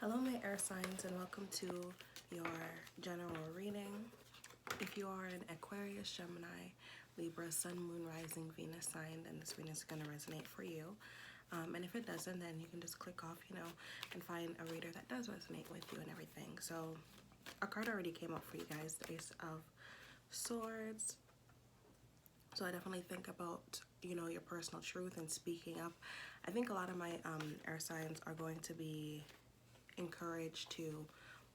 Hello my air signs and welcome to your general reading. If you are an Aquarius, Gemini, Libra, Sun, Moon, Rising, Venus sign, then this reading is going to resonate for you. And if it doesn't, then you can just click off, and find a reader that does resonate with you and everything. So a card already came up for you guys, the Ace of Swords. So I definitely think about, your personal truth and speaking up. I think a lot of my air signs are going to be encouraged to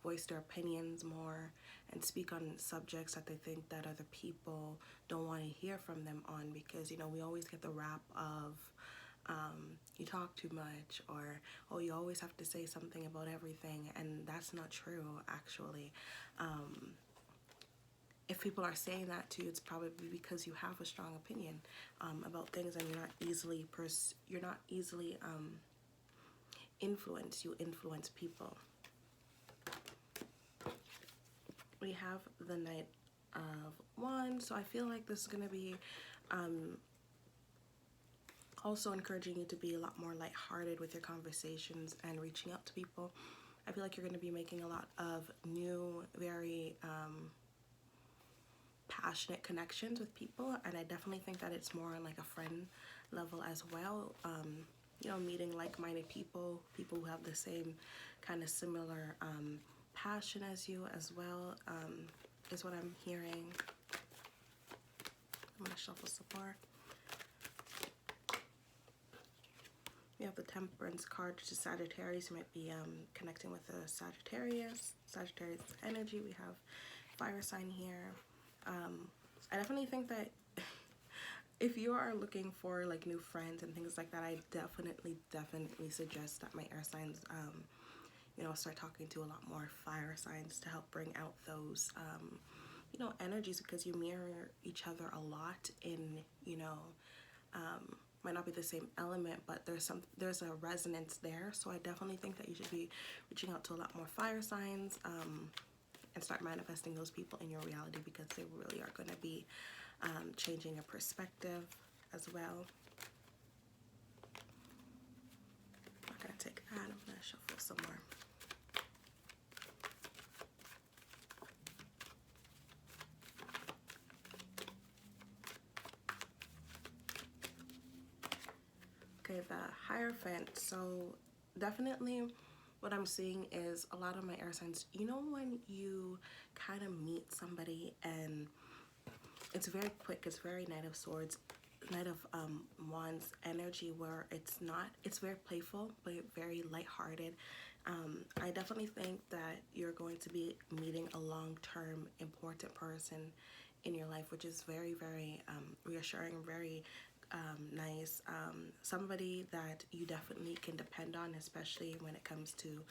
voice their opinions more and speak on subjects that they think that other people don't want to hear from them on, because we always get the rap of you talk too much, or oh, you always have to say something about everything, and that's not true actually. If people are saying that to you, it's probably because you have a strong opinion about things, and you're not easily influence. You influence people. We have the Knight of Wands, so I feel like this is going to be also encouraging you to be a lot more lighthearted with your conversations and reaching out to people. I feel like you're going to be making a lot of new, very passionate connections with people, and I definitely think that it's more on like a friend level as well. Meeting like-minded people who have the same kind of similar passion as you as well, is what I'm hearing. I'm gonna shuffle some more. We have the Temperance card, which is Sagittarius. You might be connecting with a Sagittarius energy. We have fire sign here. I definitely think that if you are looking for like new friends and things like that, I definitely suggest that my air signs start talking to a lot more fire signs to help bring out those energies, because you mirror each other a lot in might not be the same element, but there's a resonance there. So I definitely think that you should be reaching out to a lot more fire signs and start manifesting those people in your reality, because they really are going to be changing your perspective as well. I'm not going to take that. I'm going to shuffle some more. Okay, the Hierophant. So definitely what I'm seeing is a lot of my air signs, when you kind of meet somebody and it's very quick, it's very Knight of Swords, Knight of Wands energy, where it's very playful but very lighthearted. I definitely think that you're going to be meeting a long-term important person in your life, which is very, very reassuring, very nice. Somebody that you definitely can depend on, especially when it comes to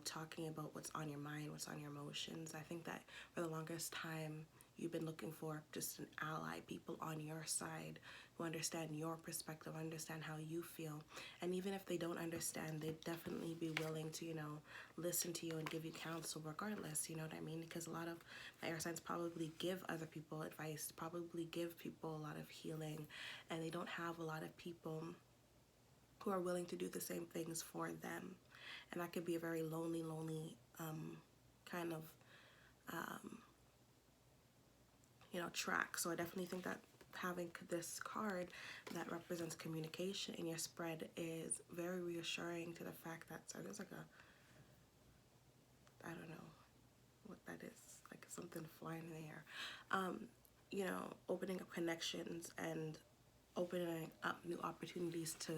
talking about what's on your mind, what's on your emotions. I think that for the longest time you've been looking for just an ally, people on your side who understand your perspective, understand how you feel. And even if they don't understand, they'd definitely be willing to, listen to you and give you counsel regardless, you know what I mean? Because a lot of my air signs probably give other people advice, probably give people a lot of healing, and they don't have a lot of people who are willing to do the same things for them. And that could be a very lonely kind of track. So I definitely think that having this card that represents communication in your spread is very reassuring to the fact that, sorry, there's like I don't know what that is, like something flying in the air. Opening up connections and opening up new opportunities to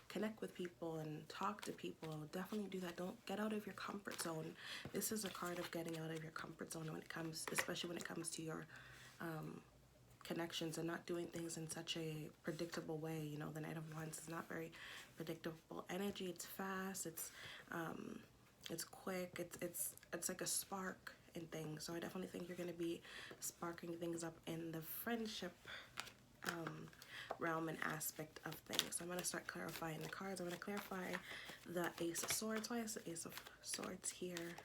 connect with people and talk to people. Definitely do that. Don't get out of your comfort zone. This is a card of getting out of your comfort zone especially when it comes to your connections, and not doing things in such a predictable way. The Knight of Wands is not very predictable energy. It's fast, it's quick, it's like a spark in things. So I definitely think you're going to be sparking things up in the friendship realm and aspect of things. So I'm going to start clarifying the cards. I'm going to clarify the Ace of Swords. Why is the Ace of Swords here?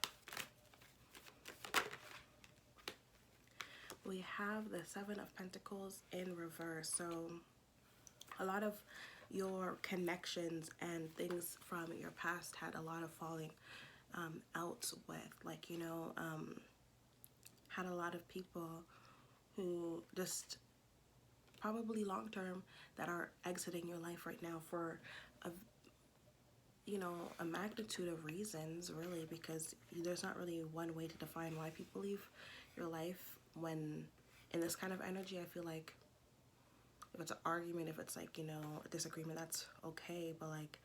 We have the Seven of Pentacles in reverse. So a lot of your connections and things from your past had a lot of falling out with. Like, you know, had a lot of people who just probably long term that are exiting your life right now for a, you know, a magnitude of reasons, really, because there's not really one way to define why people leave your life. When in this kind of energy, I feel like if it's an argument, if it's like, you know, a disagreement, that's okay, but like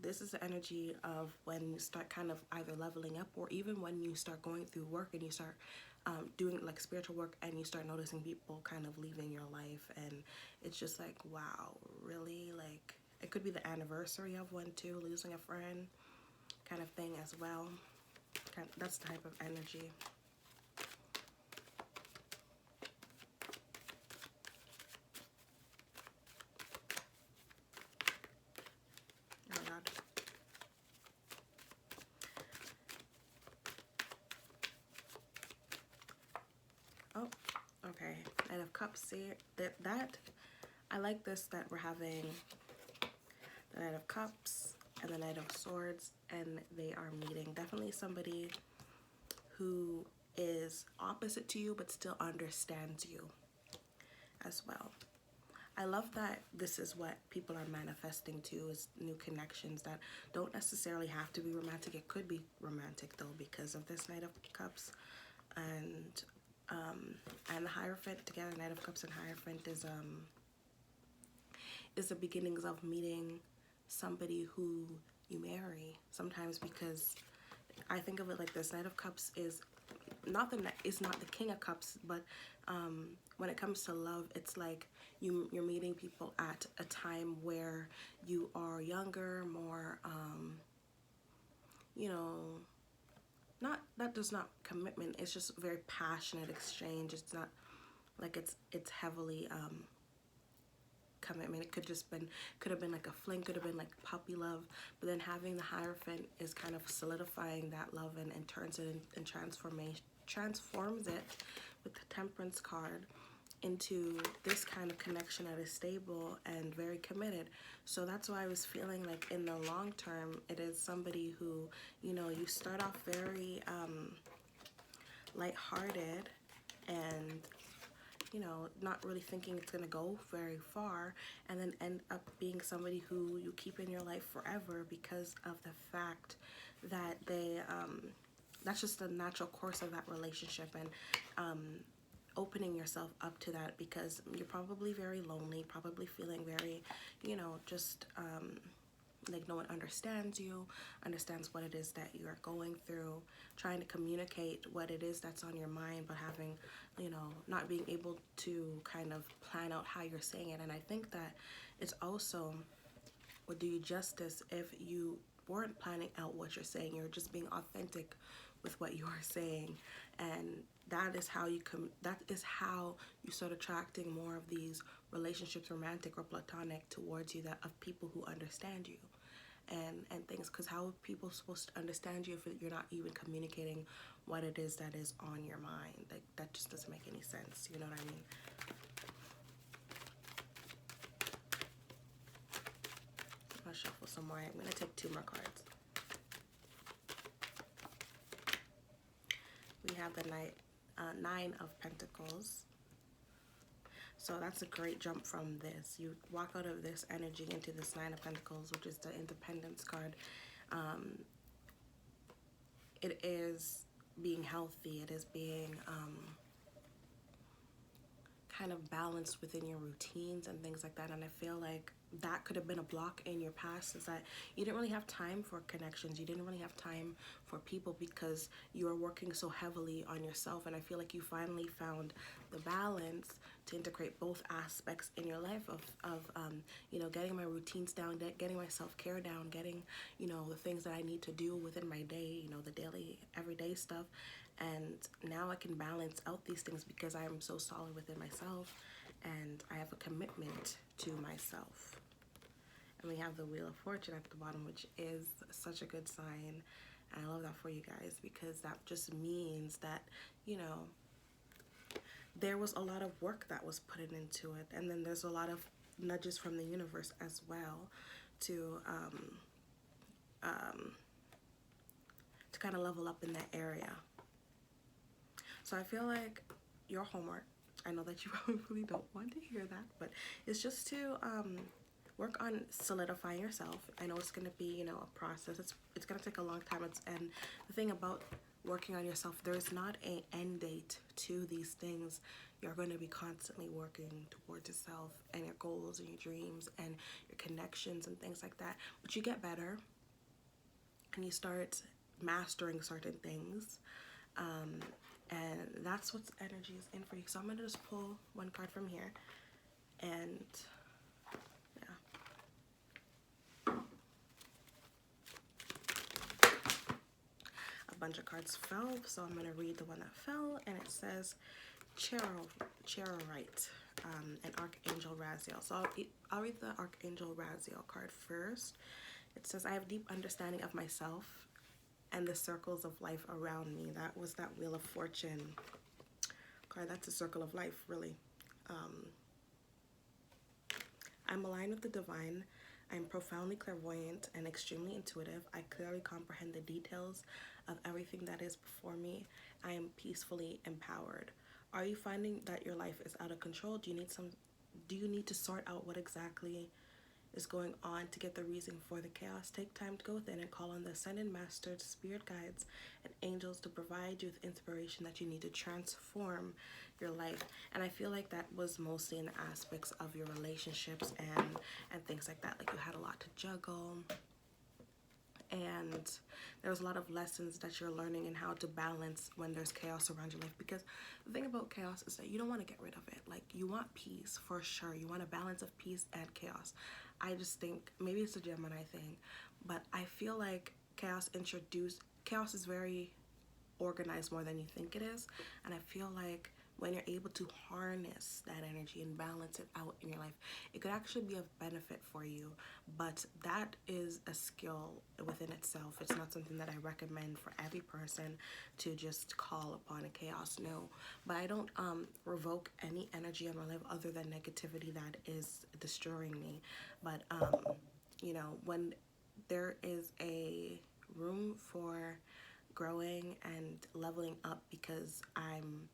this is the energy of when you start kind of either leveling up, or even when you start going through work and you start doing like spiritual work, and you start noticing people kind of leaving your life, and it's just like, wow, really? Like, it could be the anniversary of one too, losing a friend kind of thing as well. That's the type of energy. Oh my God. Oh, okay. Knight of Cups here. That I like this, that we're having the Knight of Cups and the Knight of Swords, and they are meeting. Definitely somebody who is opposite to you but still understands you as well. I love that this is what people are manifesting too, is new connections that don't necessarily have to be romantic. It could be romantic though, because of this Knight of Cups and the Hierophant together. Knight of Cups and Hierophant is the beginnings of meeting somebody who you marry sometimes, because I think of it like this. Knight of Cups is not the King of Cups, but when it comes to love, it's like you're meeting people at a time where you are younger, more you know, not that there's not commitment, it's just very passionate exchange. It's not like it's heavily commitment. It could have been like a fling, could have been like puppy love, but then having the Hierophant is kind of solidifying that love, and turns it and transforms it with the Temperance card into this kind of connection that is stable and very committed. So that's why I was feeling like in the long term, it is somebody who, you know, you start off very lighthearted and, you know, not really thinking it's gonna go very far, and then end up being somebody who you keep in your life forever because of the fact that they that's just the natural course of that relationship, and opening yourself up to that, because you're probably very lonely, probably feeling very, you know, just like no one understands you, understands what it is that you are going through, trying to communicate what it is that's on your mind, but having, you know, not being able to kind of plan out how you're saying it. And I think that it's also would do you justice if you weren't planning out what you're saying. You're just being authentic with what you are saying, and that is how you start attracting more of these relationships, romantic or platonic, towards you, that of people who understand you and things. Because how are people supposed to understand you if you're not even communicating what it is that is on your mind? Like, that just doesn't make any sense, you know what I mean? I'll shuffle some more. I'm gonna take 2 more cards. We have the Nine of Pentacles. So that's a great jump from this. You walk out of this energy into this Nine of Pentacles, which is the Independence card. It is being healthy. It is being kind of balanced within your routines and things like that. And I feel like that could have been a block in your past, is that you didn't really have time for connections. You didn't really have time for people because you were working so heavily on yourself. And I feel like you finally found the balance to integrate both aspects in your life of you know, getting my routines down, getting my self-care down, getting, you know, the things that I need to do within my day, you know, the daily, everyday stuff. And now I can balance out these things because I am so solid within myself, and I have a commitment to myself. And we have the Wheel of Fortune at the bottom, which is such a good sign. And I love that for you guys, because that just means that, you know, there was a lot of work that was put into it. And then there's a lot of nudges from the universe as well to to kind of level up in that area. So I feel like your homework, I know that you probably don't want to hear that, but it's just to work on solidifying yourself. I know it's going to be, you know, a process. It's going to take a long time. And the thing about working on yourself, there's not an end date to these things. You're going to be constantly working towards yourself and your goals and your dreams and your connections and things like that. But you get better and you start mastering certain things. And that's what energy is in for you. So I'm going to just pull one card from here. And yeah. A bunch of cards fell. So I'm going to read the one that fell. And it says Cherorite, and Archangel Raziel. So I'll read the Archangel Raziel card first. It says, I have deep understanding of myself and the circles of life around me. That was that Wheel of Fortune card. That's a circle of life, really. I'm aligned with the divine. I'm profoundly clairvoyant and extremely intuitive. I clearly comprehend the details of everything that is before me. I am peacefully empowered. Are you finding that your life is out of control? Do you need to sort out what exactly is going on to get the reason for the chaos? Take time to go within and call on the ascended masters, spirit guides, and angels to provide you with inspiration that you need to transform your life. And I feel like that was mostly in the aspects of your relationships and things like that. Like you had a lot to juggle, and there was a lot of lessons that you're learning in how to balance when there's chaos around your life. Because the thing about chaos is that you don't want to get rid of it. Like, you want peace for sure. You want a balance of peace and chaos. I just think maybe it's a Gemini thing, but I feel like chaos is very organized more than you think it is. And I feel like when you're able to harness that energy and balance it out in your life, it could actually be of benefit for you. But that is a skill within itself. It's not something that I recommend for every person to just call upon a chaos. No, but I don't revoke any energy in my life other than negativity that is destroying me. But you know, when there is a room for growing and leveling up because I'm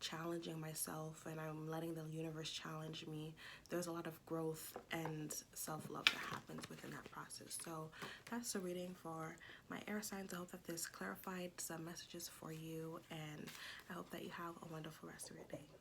challenging myself and I'm letting the universe challenge me, there's a lot of growth and self-love that happens within that process. So that's the reading for my air signs. I hope that this clarified some messages for you, and I hope that you have a wonderful rest of your day.